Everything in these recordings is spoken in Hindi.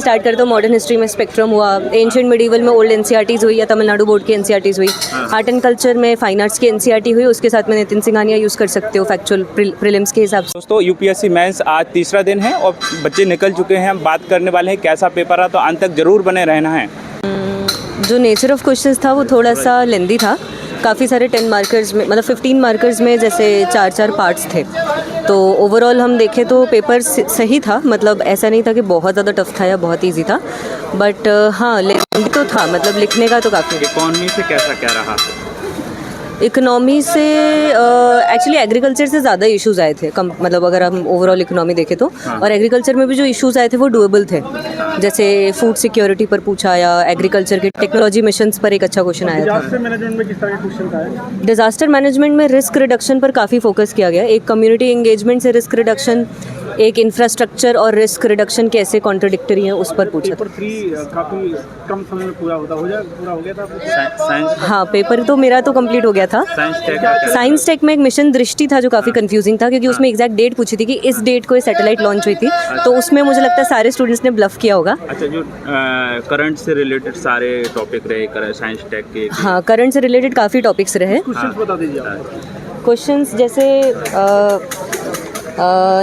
स्टार्ट करते हो मॉडर्न हिस्ट्री में स्पेक्ट्रम हुआ, एंशिएंट मिडीवल में ओल्ड एनसीईआरटीज़ हुई या तमिलनाडु बोर्ड की एनसीईआरटीज़ हुई, आर्ट एंड कल्चर में फाइन आर्ट्स की एनसीईआरटी हुई, उसके साथ में नितिन सिंघानिया यूज़ कर सकते हो फैक्चुअल प्रीलिम्स के हिसाब से। दोस्तों यूपीएससी मेंस आज तीसरा दिन है और बच्चे निकल चुके हैं। हम बात करने वाले हैं कैसा पेपर रहा, तो अंत तक जरूर बने रहना है। जो नेचर ऑफ क्वेश्चंस था वो थोड़ा सा लेंदी था, काफ़ी सारे 10 मार्कर्स में, मतलब 15 मार्कर्स में जैसे 4-4 पार्ट्स थे। तो ओवरऑल हम देखें तो पेपर सही था, मतलब ऐसा नहीं था कि बहुत ज़्यादा टफ था या बहुत इजी था, बट हाँ लेंदी तो था, मतलब लिखने का तो काफ़ी। इकोनॉमी से कैसा क्या रहा? इकोनॉमी से एक्चुअली एग्रीकल्चर से ज़्यादा इश्यूज़ आए थे, मतलब अगर हम ओवरऑल इकोनॉमी देखें तो। और एग्रीकल्चर में भी जो इश्यूज़ आए थे वो डूएबल थे, जैसे फूड सिक्योरिटी पर पूछा या एग्रीकल्चर के टेक्नोलॉजी मिशंस पर एक अच्छा क्वेश्चन आया था। डिजास्टर मैनेजमेंट में किस तरह के क्वेश्चन आए? डिजास्टर मैनेजमेंट में रिस्क रिडक्शन पर काफ़ी फोकस किया गया। एक कम्युनिटी एंगेजमेंट से रिस्क रिडक्शन, एक इंफ्रास्ट्रक्चर और रिस्क रिडक्शन कैसे कॉन्ट्रडिक्टरी हैं उस पर पूछा था। पेपर 3 काफ़ी कम समय में पूरा हो गया था। साइंस, हाँ पेपर तो मेरा तो कंप्लीट हो गया था। साइंस टेक में एक मिशन दृष्टि था जो काफ़ी कंफ्यूजिंग था, क्योंकि उसमें एग्जैक्ट डेट पूछी थी कि इस डेट को सैटेलाइट लॉन्च हुई थी, तो उसमें मुझे लगता है सारे स्टूडेंट्स ने ब्लफ किया होगा। अच्छा, जो करंट से रिलेटेड सारे टॉपिक रहे साइंस टेक के? हाँ करंट से रिलेटेड काफ़ी टॉपिक्स रहे। क्वेश्चन बता दीजिए आप। क्वेश्चंस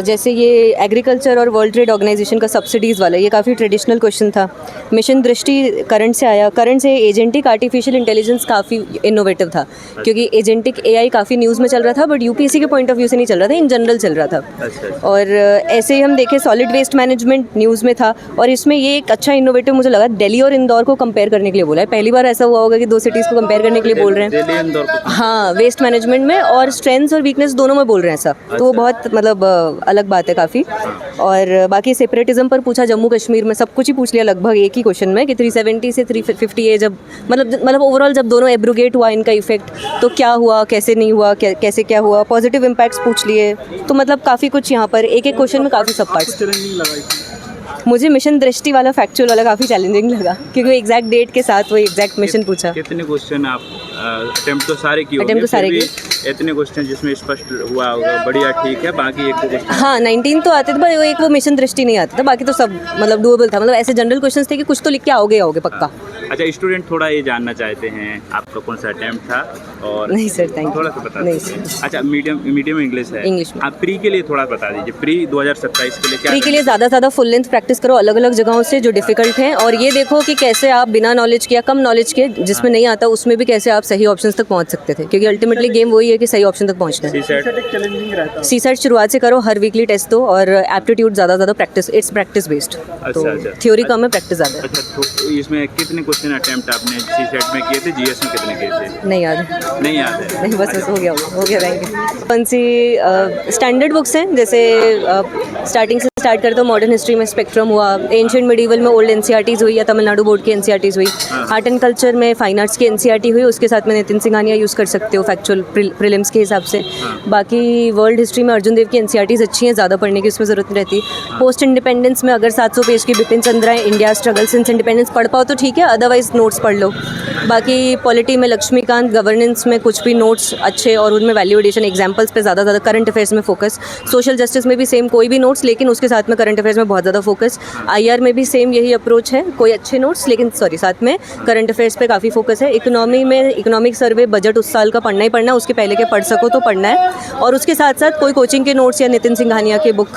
जैसे ये एग्रीकल्चर और वर्ल्ड ट्रेड ऑर्गेनाइजेशन का सब्सिडीज़ वाला, ये काफ़ी ट्रेडिशनल क्वेश्चन था। मिशन दृष्टि करंट से आया। करंट से एजेंटिक आर्टिफिशियल इंटेलिजेंस काफ़ी इनोवेटिव था, क्योंकि एजेंटिक एआई काफ़ी न्यूज़ में चल रहा था, बट यूपीएससी के पॉइंट ऑफ व्यू से नहीं चल रहा था, इन जनरल चल रहा था। और ऐसे ही हम देखें सॉलिड वेस्ट मैनेजमेंट न्यूज़ में था, और इसमें ये एक अच्छा इनोवेटिव मुझे लगा, दिल्ली और इंदौर को कंपेयर करने के लिए बोला है। पहली बार ऐसा हुआ होगा कि 2 सिटीज़ को कंपेयर करने के लिए बोल रहे हैं। हाँ वेस्ट मैनेजमेंट में, और स्ट्रेंथ्स और वीकनेस दोनों में बोल रहे हैं ऐसा, तो वो बहुत मतलब अलग बात है काफ़ी। और बाकी सेपरेटिज्म पर पूछा, जम्मू कश्मीर में सब कुछ ही पूछ लिया लगभग एक ही क्वेश्चन में, कि 370 से 350 जब मतलब ओवरऑल जब दोनों एब्रोगेट हुआ इनका इफेक्ट, तो क्या हुआ, कैसे नहीं हुआ, कैसे क्या हुआ, पॉजिटिव इम्पैक्ट्स पूछ लिए। तो मतलब काफ़ी कुछ यहाँ पर एक एक क्वेश्चन में काफ़ी सब पार्ट्स। मुझे मिशन दृष्टि वाला फैक्चुअल वाला काफ़ी चैलेंजिंग लगा, क्योंकि एग्जैक्ट डेट के साथ वो एग्जैक्ट मिशन पूछा। कितने क्वेश्चन आप अटेम्प्ट तो सारे किए? अटेम्प्ट तो सारे किए। इतने क्वेश्चन जिसमें स्पष्ट हुआ होगा, बढ़िया, ठीक है। बाकी एक क्वेश्चन, हाँ 19 तो आते थे, पर एक वो मिशन दृष्टि नहीं आता था, बाकी तो सब मतलब डूएबल था। मतलब ऐसे जनरल क्वेश्चंस थे कि कुछ तो लिख के आओगे पक्का। अच्छा, स्टूडेंट थोड़ा ये जानना चाहते हैं आपका कौन सा अटेम्प्ट था? और नहीं सर, थैंक यू। थोड़ा सा बता नहीं दीजिए। सर। अच्छा, मीडियम इंग्लिश है। इंग्लिश में। आप प्री के लिए थोड़ा बता दीजिए, प्री 2027 के लिए क्या? प्री के लिए ज़्यादा से ज़्यादा फुल लेंथ प्रैक्टिस करो अलग अलग जगहों से जो डिफिकल्ट हैं, और ये देखो कि कैसे आप बिना नॉलेज के या कम नॉलेज के जिसमें नहीं आता उसमें भी कैसे आप सही ऑप्शन तक पहुंच सकते थे, क्योंकि अल्टीमेटली गेम वही है कि सही ऑप्शन तक पहुंचना है। सीसेट शुरुआत से करो, हर वीकली टेस्ट दो, और एप्टीट्यूड ज़्यादा प्रैक्टिस, इट्स प्रैक्टिस बेस्ड। तो थ्योरी कम है, प्रैक्टिस ज़्यादा है। अच्छा, तो इसमें कितने क्वेश्चन अटेम्प्ट आपने सीसेट में किए थे? जीएस में कितने किए थे? नहीं याद है। नहीं याद है? नहीं, बस हो गया थैंक यू। कौन सी स्टैंडर्ड बुक्स हैं, जैसे स्टार्टिंग से स्टार्ट करते हो मॉडर्न हिस्ट्री में स्पेक्ट्रम हुआ, एंशिएंट मिडीवल में ओल्ड एनसीईआरटीज़ हुई या तमिलनाडु बोर्ड की एनसीईआरटीज़ हुई, आर्ट एंड कल्चर में फाइन आर्ट्स की एनसीईआरटी हुई, उसके साथ में नितिन सिंघानिया यूज़ कर सकते हो फैक्चुअल प्रीलिम्स के हिसाब से। बाकी वर्ल्ड हिस्ट्री में अर्जुन देव की एनसीईआरटीज़ अच्छी हैं, ज़्यादा पढ़ने की उसमें ज़रूरत नहीं रहती। पोस्ट इंडिपेंडेंस में अगर 700 पेज की Bipin Chandra India struggle since independence पढ़ पाओ तो ठीक है, अदरवाइज नोट्स पढ़ लो। बाकी पॉलिटी में लक्ष्मीकांत, गवर्नेंस में कुछ भी नोट्स अच्छे, और उनमें वैल्यू एडिशन एग्जाम्पल्स पे ज़्यादा करंट अफेयर्स में फोकस। सोशल जस्टिस में भी सेम, कोई भी नोट्स लेकिन उसके साथ में करंट अफेयर्स में बहुत ज़्यादा फोकस। आईआर में भी सेम यही अप्रोच है, कोई अच्छे नोट्स लेकिन साथ में करंट अफेयर्स पे काफ़ी फोकस है। इकोनॉमी में इकोनॉमिक सर्वे बजट उस साल का पढ़ना ही पढ़ना, उसके पहले के पढ़ सको तो पढ़ना है, और उसके साथ साथ कोई कोचिंग के नोट्स या नितिन सिंघानिया के बुक,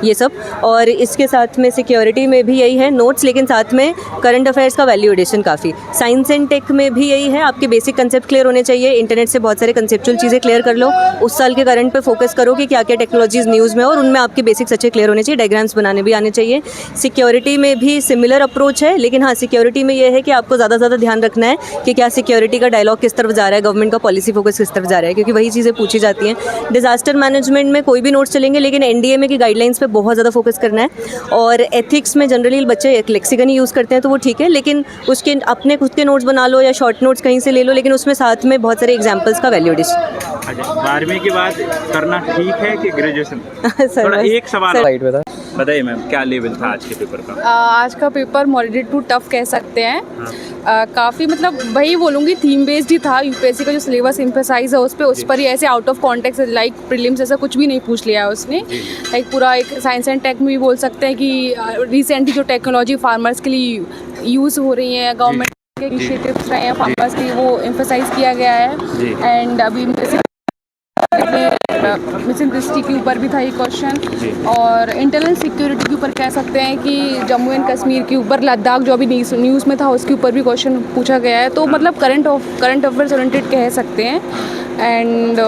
ये सब। और इसके साथ में सिक्योरिटी में भी यही है, नोट्स लेकिन साथ में करंट अफेयर्स का वैल्यू एडिशन काफ़ी। साइंस एंड टेक में भी यही है, आपके बेसिक कंसेप्ट क्लियर होने चाहिए, इंटरनेट से बहुत सारे कंसेप्चुअल चीज़ें क्लियर कर लो, उस साल के करंट पे फोकस करो कि क्या क्या टेक्नोलॉजीज न्यूज़ में, और उनमें आपके बेसिक्स अच्छे क्लियर होने चाहिए, डायग्राम्स बनाने भी आने चाहिए। सिक्योरिटी में भी सिमिलर अप्रोच है, लेकिन हाँ सिक्योरिटी में यह है कि आपको ज़्यादा ध्यान रखना है कि क्या सिक्योरिटी का डायलॉग किस तरफ जा रहा है, गवर्नमेंट का पॉलिसी फोकस किस तरफ जा रहा है, क्योंकि वही चीज़ें पूछी जाती हैं। डिजास्टर मैनेजमेंट में कोई भी नोट्स चलेंगे, लेकिन एनडीए में की गाइडलाइंस पे बहुत ज़्यादा फोकस करना है। और एथिक्स में जनरली बच्चे एक लेक्सिकन ही यूज़ करते हैं तो वो ठीक है, लेकिन उसके अपने खुद के नोट्स बना लो या शॉर्ट नोट्स कहीं से ले लो, लेकिन उसमें साथ में बहुत सारे एग्जाम्पल्स का वैल्यू एडिशन। अच्छा, 12वीं के बाद करना ठीक है कि ग्रेजुएशन? सर थोड़ा एक सवाल बताइए मैम, क्या लेवल था आज के पेपर का? आज का पेपर मॉडरेट टू टफ कह सकते हैं। काफ़ी मतलब वही बोलूँगी, थीम बेस्ड ही था। यूपीएससी का जो सिलेबस एम्फेसाइज है उस पर ही ऐसे out of context like prelims ऐसा कुछ भी नहीं पूछ लिया है उसने। लाइक पूरा एक साइंस एंड टेक में भी बोल सकते हैं कि रिसेंटली जो टेक्नोलॉजी फार्मर्स के लिए यूज़ हो रही है, गवर्नमेंट के इनिशिएटिव्स रहे हैं फार्मर्स के लिए, वो एम्फेसाइज किया गया है। एंड अभी मिशन दृष्टि के ऊपर भी था ये क्वेश्चन, और इंटरनल सिक्योरिटी के ऊपर कह सकते हैं कि जम्मू एंड कश्मीर के ऊपर, लद्दाख जो अभी न्यूज़ में था उसके ऊपर भी क्वेश्चन पूछा गया है। तो मतलब करंट अफेयर्स ओरिएंटेड कह सकते हैं। एंड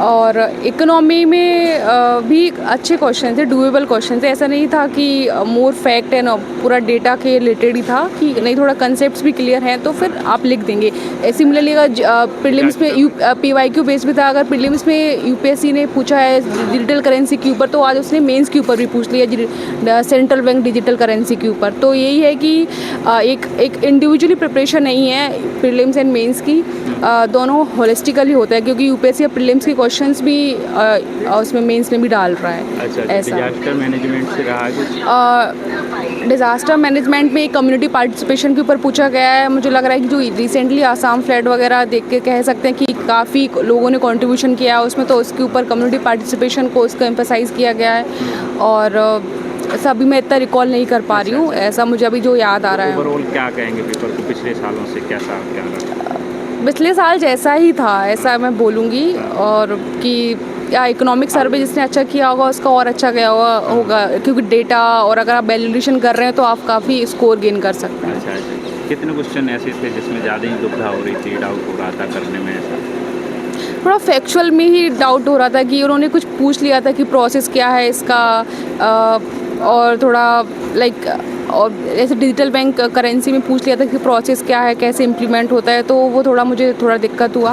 और इकोनॉमी में भी अच्छे क्वेश्चन थे, डूएबल क्वेश्चन थे। ऐसा नहीं था कि मोर फैक्ट एंड पूरा डेटा के रिलेटेड ही था कि नहीं, थोड़ा कंसेप्ट्स भी क्लियर हैं तो फिर आप लिख देंगे। सिमिलरली अगर प्रीलिम्स में PYQ बेस भी था, अगर प्रीलिम्स में यूपीएससी ने पूछा है डिजिटल करेंसी के ऊपर, तो आज उसने मेंस के ऊपर भी पूछ लिया सेंट्रल बैंक डिजिटल करेंसी के ऊपर। तो यही है कि एक इंडिविजुअली प्रिपरेशन नहीं है प्रीलिम्स एंड मेंस की, दोनों होलिस्टिकली होता है, क्योंकि यूपीएससी प्रीलिम्स के क्वेश्चंस भी उसमें मेंस में भी डाल रहा है। अच्छा, ऐसा डिजास्टर मैनेजमेंट से रहा कुछ? डिज़ास्टर मैनेजमेंट में कम्युनिटी पार्टिसिपेशन के ऊपर पूछा गया है। मुझे लग रहा है कि जो रिसेंटली आसाम फ्लड वगैरह देख के कह सकते हैं कि काफ़ी लोगों ने कंट्रीब्यूशन किया है उसमें, तो उसके ऊपर कम्युनिटी पार्टिसिपेशन को उसका एम्फसाइज़ किया गया है। और ऐसा अभी मैं इतना रिकॉल नहीं कर पा रही हूँ, ऐसा मुझे अभी जो याद आ रहा है। ओवरऑल क्या कहेंगे पेपर को पिछले सालों से कैसा क्या रहा? पिछले साल जैसा ही था ऐसा मैं बोलूँगी, और कि या इकोनॉमिक सर्वे जिसने अच्छा किया होगा उसका और अच्छा गया होगा, क्योंकि डेटा और अगर आप वैलिडेशन कर रहे हैं तो आप काफ़ी स्कोर गेन कर सकते हैं। अच्छा, कितने क्वेश्चन ऐसे थे जिसमें ज़्यादा ही दुविधा हो रही थी, डाउट हो रहा था करने में? ऐसा थोड़ा फैक्चुअल में ही डाउट हो रहा था कि उन्होंने कुछ पूछ लिया था कि प्रोसेस क्या है इसका, और थोड़ा लाइक और ऐसे डिजिटल बैंक करेंसी में पूछ लिया था कि प्रोसेस क्या है, कैसे इम्प्लीमेंट होता है, तो वो थोड़ा मुझे थोड़ा दिक्कत हुआ।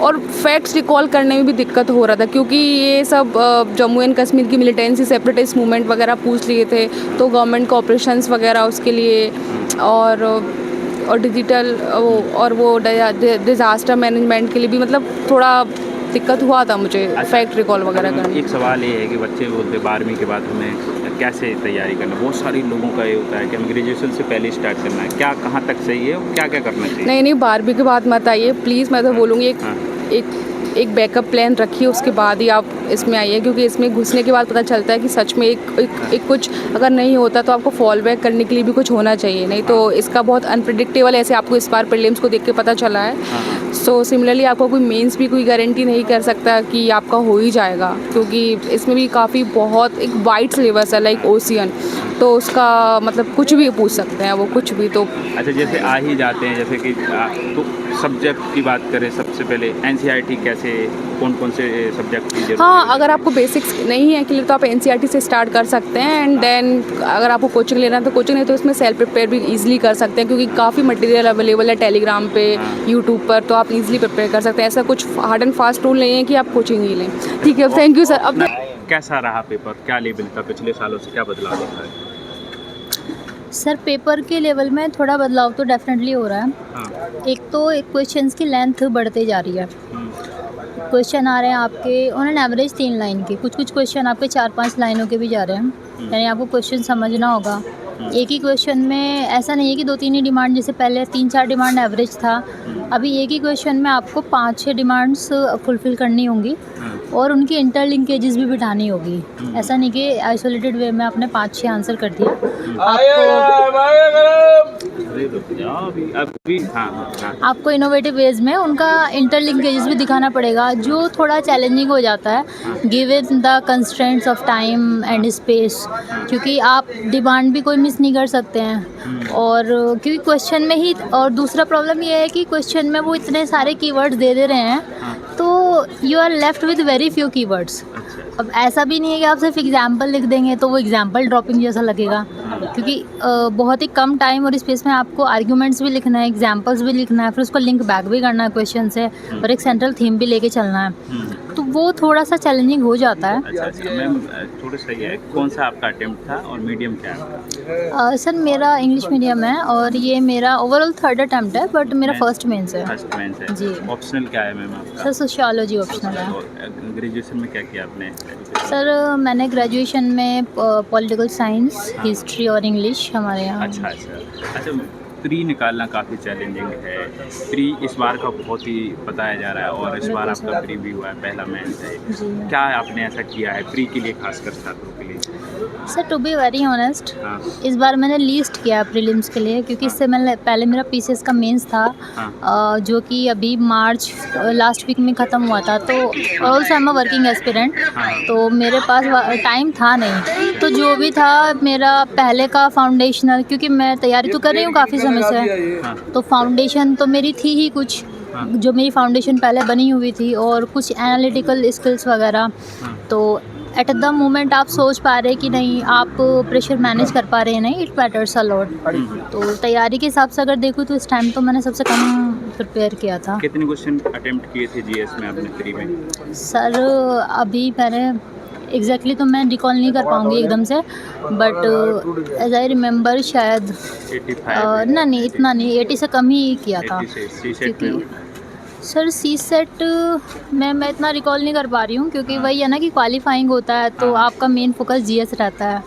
और फैक्ट्स रिकॉल करने में भी दिक्कत हो रहा था, क्योंकि ये सब जम्मू एंड कश्मीर की मिलिटेंसी सेपरेटिस्ट मूवमेंट वगैरह पूछ लिए थे, तो गवर्नमेंट को ऑपरेशंस वगैरह उसके लिए, और डिजिटल वो डिज़ास्टर मैनेजमेंट के लिए भी मतलब थोड़ा दिक्कत हुआ था मुझे फैक्ट रिकॉल वगैरह करने। एक सवाल ये है कि बच्चे बोलते 12वीं के बाद हमें कैसे तैयारी करना, बहुत सारे लोगों का ये होता है कि हमें ग्रेजुएशन से पहले स्टार्ट करना है, क्या कहाँ तक सही है और क्या क्या करना चाहिए? नहीं, 12वीं के बाद मत आइए प्लीज़, मैं तो बोलूँगी एक बैकअप प्लान रखिए, उसके बाद ही आप इसमें आइए, क्योंकि इसमें घुसने के बाद पता चलता है कि सच में एक कुछ अगर नहीं होता तो आपको फॉल बैक करने के लिए भी कुछ होना चाहिए, नहीं तो इसका बहुत अनप्रिडिक्टेबल, ऐसे आपको इस बार प्रीलिम्स को देख के पता चला है। सो सिमिलरली आपको कोई मेंस भी कोई गारंटी नहीं कर सकता कि आपका हो ही जाएगा, क्योंकि इसमें भी काफ़ी बहुत एक वाइड सिलेबस है लाइक ओशियन, तो उसका मतलब कुछ भी पूछ सकते हैं वो, कुछ भी। तो अच्छा, जैसे आ ही जाते हैं, जैसे कि तो सब्जेक्ट की बात करें सबसे पहले NCERT कैसे, कौन कौन से सब्जेक्ट की जरूरत? हाँ, अगर आपको बेसिक्स नहीं है क्लियर तो आप NCERT से स्टार्ट कर सकते हैं, एंड देन अगर आपको कोचिंग लेना है तो कोचिंग, नहीं तो इसमें सेल्फ प्रिपेयर भी ईजिली कर सकते हैं, क्योंकि काफ़ी मटेरियल अवेलेबल है टेलीग्राम पे, यूट्यूब पर, तो आप ईजिली प्रिपेयर कर सकते हैं। ऐसा कुछ हार्ड एंड फास्ट रूल नहीं है कि आप कोचिंग ही लें। ठीक है, थैंक यू सर। अब कैसा रहा पेपर, क्या लेवल था, पिछले सालों से क्या बदलाव होता है? सर पेपर के लेवल में थोड़ा बदलाव तो डेफिनेटली हो रहा है। हाँ। एक तो क्वेश्चंस की लेंथ बढ़ते जा रही है। क्वेश्चन आ रहे हैं आपके ऑन एन एवरेज 3 लाइन के, कुछ क्वेश्चन आपके 4-5 लाइनों के भी जा रहे हैं, यानी आपको क्वेश्चन समझना होगा। एक ही क्वेश्चन में ऐसा नहीं है कि 2-3 ही डिमांड, जैसे पहले 3-4 डिमांड एवरेज था, अभी एक ही क्वेश्चन में आपको 5-6 डिमांड्स फुलफ़िल करनी होंगी और उनकी इंटरलिंकेजेस भी बिठानी होगी। ऐसा नहीं कि आइसोलेटेड वे में आपने 5-6 आंसर कर दिया। आपको इनोवेटिव वेज में उनका इंटरलिंकेजेस भी दिखाना पड़ेगा, जो थोड़ा चैलेंजिंग हो जाता है given the constraints of time and space, क्योंकि आप डिमांड भी कोई मिस नहीं कर सकते हैं, और क्योंकि क्वेश्चन में ही। और दूसरा प्रॉब्लम ये है कि क्वेश्चन में वो इतने सारे कीवर्ड्स दे रहे हैं, तो you are left with very few keywords. अब ऐसा भी नहीं है कि आप सिर्फ एग्जाम्पल लिख देंगे तो वो एग्जाम्पल ड्रॉपिंग जैसा लगेगा, क्योंकि बहुत ही कम टाइम और स्पेस में आपको आर्ग्यूमेंट्स भी लिखना है, एग्जाम्पल्स भी लिखना है, फिर उसको लिंक बैक भी करना है क्वेश्चन से, और एक सेंट्रल थीम भी लेके चलना है, तो वो थोड़ा सा चैलेंजिंग हो जाता है। अच्छा, मैम थोड़ा सही है। कौन सा आपका अटेम्प्ट था और मीडियम क्या है आपका? सर मेरा इंग्लिश मीडियम है और ये मेरा ओवरऑल थर्ड अटैम्प्ट है, बट मेरा फर्स्ट मेंस है। फर्स्ट मेंस है जी। ऑप्शनल क्या है मैम आपका? सर सोशियोलॉजी ऑप्शनल है। ग्रेजुएशन में क्या किया आपने? सर मैंने ग्रेजुएशन में पॉलिटिकल साइंस, हिस्ट्री और इंग्लिश हमारे यहाँ। अच्छा प्री निकालना काफ़ी चैलेंजिंग है। प्री इस बार का बहुत ही बताया जा रहा है और इस बार आपका प्री भी हुआ है, पहला मेंस है। क्या आपने ऐसा किया है प्री के लिए, खासकर छात्रों के लिए? Sir to be very honest, हाँ। इस बार मैंने लीस्ट किया प्रीलिम्स के लिए, क्योंकि इससे मैंने पहले मेरा पीसीएस का मेंस था, जो कि अभी मार्च लास्ट वीक में ख़त्म हुआ था। तो also I am a working aspirant, तो मेरे पास टाइम था नहीं। तो जो भी था मेरा पहले का फाउंडेशनल, क्योंकि मैं तैयारी तो कर रही हूँ काफ़ी समय से, तो फाउंडेशन तो मेरी थी ही कुछ, जो मेरी फाउंडेशन पहले बनी हुई थी, और कुछ एनालिटिकल स्किल्स वगैरह। तो एट द मोमेंट आप सोच पा रहे कि नहीं, आप प्रेशर मैनेज कर पा रहे हैं, नहीं, इट मैटर्स अ लॉट। तो तैयारी के हिसाब से अगर देखूँ तो इस टाइम तो मैंने सबसे कम प्रिपेयर किया था। कितने क्वेश्चन अटेम्प्ट किए थे जीएस में आपने प्री में? सर अभी मैंने एग्जैक्टली तो मैं रिकॉल नहीं कर पाऊँगी एकदम से, बट एज आई रिमेंबर शायद 85 नहीं इतना नहीं, 80 से कम ही किया था। 80 से सी सेट में? सर सी सेट में मैं इतना रिकॉल नहीं कर पा रही हूँ, क्योंकि वही है ना कि क्वालिफाइंग होता है तो आपका मेन फोकस जीएस रहता है।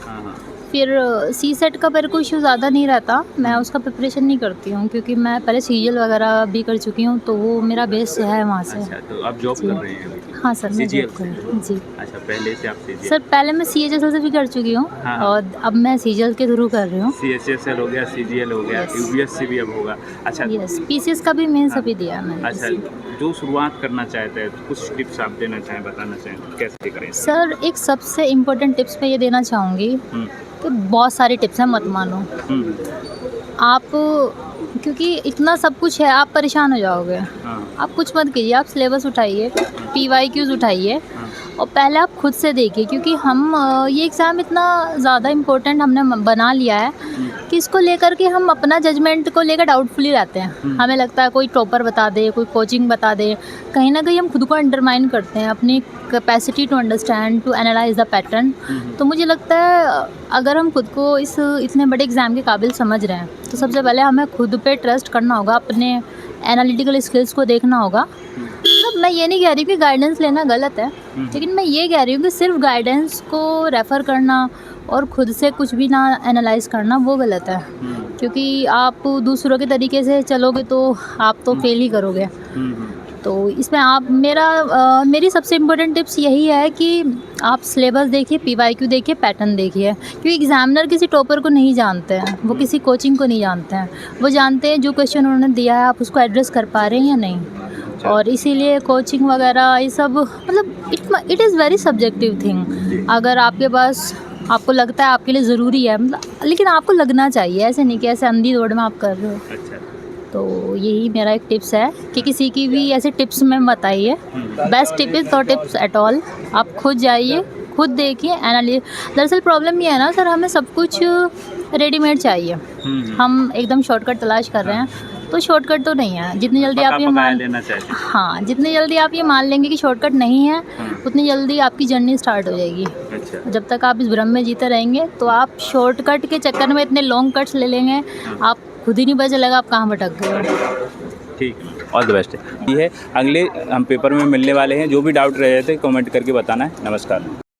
फिर सी सेट का मेरे को इशू ज़्यादा नहीं रहता, मैं उसका प्रिपरेशन नहीं करती हूँ, क्योंकि मैं पहले सीजीएल वगैरह भी कर चुकी हूँ, तो वो मेरा बेस है वहाँ से। अच्छा, तो आप जॉब कर रहे हैं अभी? हाँ सर, मैं CGL जॉब कर रही हूँ जी। अच्छा, पहले से आप सीजीएल? सर पहले मैं CHSL से भी कर चुकी हूँ, और अब मैं सीजीएल के थ्रू कर रही हूँ। CHSL हो गया, सीजीएल हो गया, यूपीएससी भी अब होगा। अच्छा यस, पीसीएस का भी मेंस अभी दिया मैंने। अच्छा, जो शुरुआत करना चाहते हैं कुछ टिप्स आप देना चाहें, बताना चाहें, कैसे करें? सर एक सबसे इम्पोर्टेंट टिप्स मैं ये देना चाहूँगी कि बहुत सारी टिप्स हैं, मत मानो आप, क्योंकि इतना सब कुछ है, आप परेशान हो जाओगे। आप कुछ मत कीजिए, आप सिलेबस उठाइए, PYQs उठाइए, और पहले आप खुद से देखिए, क्योंकि हम ये एग्ज़ाम इतना ज़्यादा इम्पोर्टेंट हमने बना लिया है कि इसको लेकर के हम अपना जजमेंट को लेकर डाउटफुली रहते हैं। हमें लगता है कोई टॉपर बता दे, कोई कोचिंग बता दे, कहीं ना कहीं हम खुद को अंडरमाइन करते हैं, अपनी capacity to understand, to analyse the pattern. तो मुझे लगता है अगर हम खुद को इस इतने बड़े एग्ज़ाम के काबिल समझ रहे हैं, तो सबसे पहले हमें खुद पे ट्रस्ट करना होगा, अपने एनालिटिकल स्किल्स को देखना होगा। मतलब मैं ये नहीं कह रही कि गाइडेंस लेना गलत है, लेकिन मैं ये कह रही हूँ कि सिर्फ गाइडेंस को रेफ़र करना और खुद से कुछ भी ना एनालाइज करना, वो गलत है। क्योंकि आप दूसरों के तरीके से चलोगे तो आप तो फेल ही करोगे। तो इसमें आप मेरी सबसे इम्पोर्टेंट टिप्स यही है कि आप सिलेबस देखिए, PYQ देखिए, पैटर्न देखिए, क्योंकि एग्ज़ामिनर किसी टॉपर को नहीं जानते हैं, वो किसी कोचिंग को नहीं जानते हैं, वो जानते हैं जो क्वेश्चन उन्होंने दिया है आप उसको एड्रेस कर पा रहे हैं या नहीं। और इसीलिए कोचिंग वगैरह ये सब, मतलब it is very subjective thing. अगर आपके पास, आपको लगता है आपके लिए ज़रूरी है, मतलब, लेकिन आपको लगना चाहिए, ऐसे नहीं कि ऐसे अंधी दौड़ में आप कर रहे हो। अच्छा, तो यही मेरा एक टिप्स है कि किसी की भी ऐसे टिप्स में मत आइए। Best tip is not tips at all. आप खुद जाइए, खुद देखिए, एनालिस। दरअसल प्रॉब्लम ये है ना सर, हमें सब कुछ रेडीमेड चाहिए। हम एकदम शॉर्टकट तलाश कर रहे हैं, तो शॉर्टकट तो नहीं है। जितनी जल्दी आप ये मान लेना चाहिए। हाँ, जितनी जल्दी आप ये मान लेंगे कि शॉर्टकट नहीं है, उतनी जल्दी आपकी जर्नी स्टार्ट हो जाएगी। अच्छा, जब तक आप इस भ्रम में जीते रहेंगे तो आप शॉर्टकट के चक्कर में इतने लॉन्ग कट्स ले लेंगे, आप खुद ही नहीं पता चलेगा आप कहाँ भटक गए। ठीक, ऑल द बेस्ट। ये है, अगले हम पेपर में मिलने वाले हैं। जो भी डाउट रहे थे कमेंट करके बताना है। नमस्कार।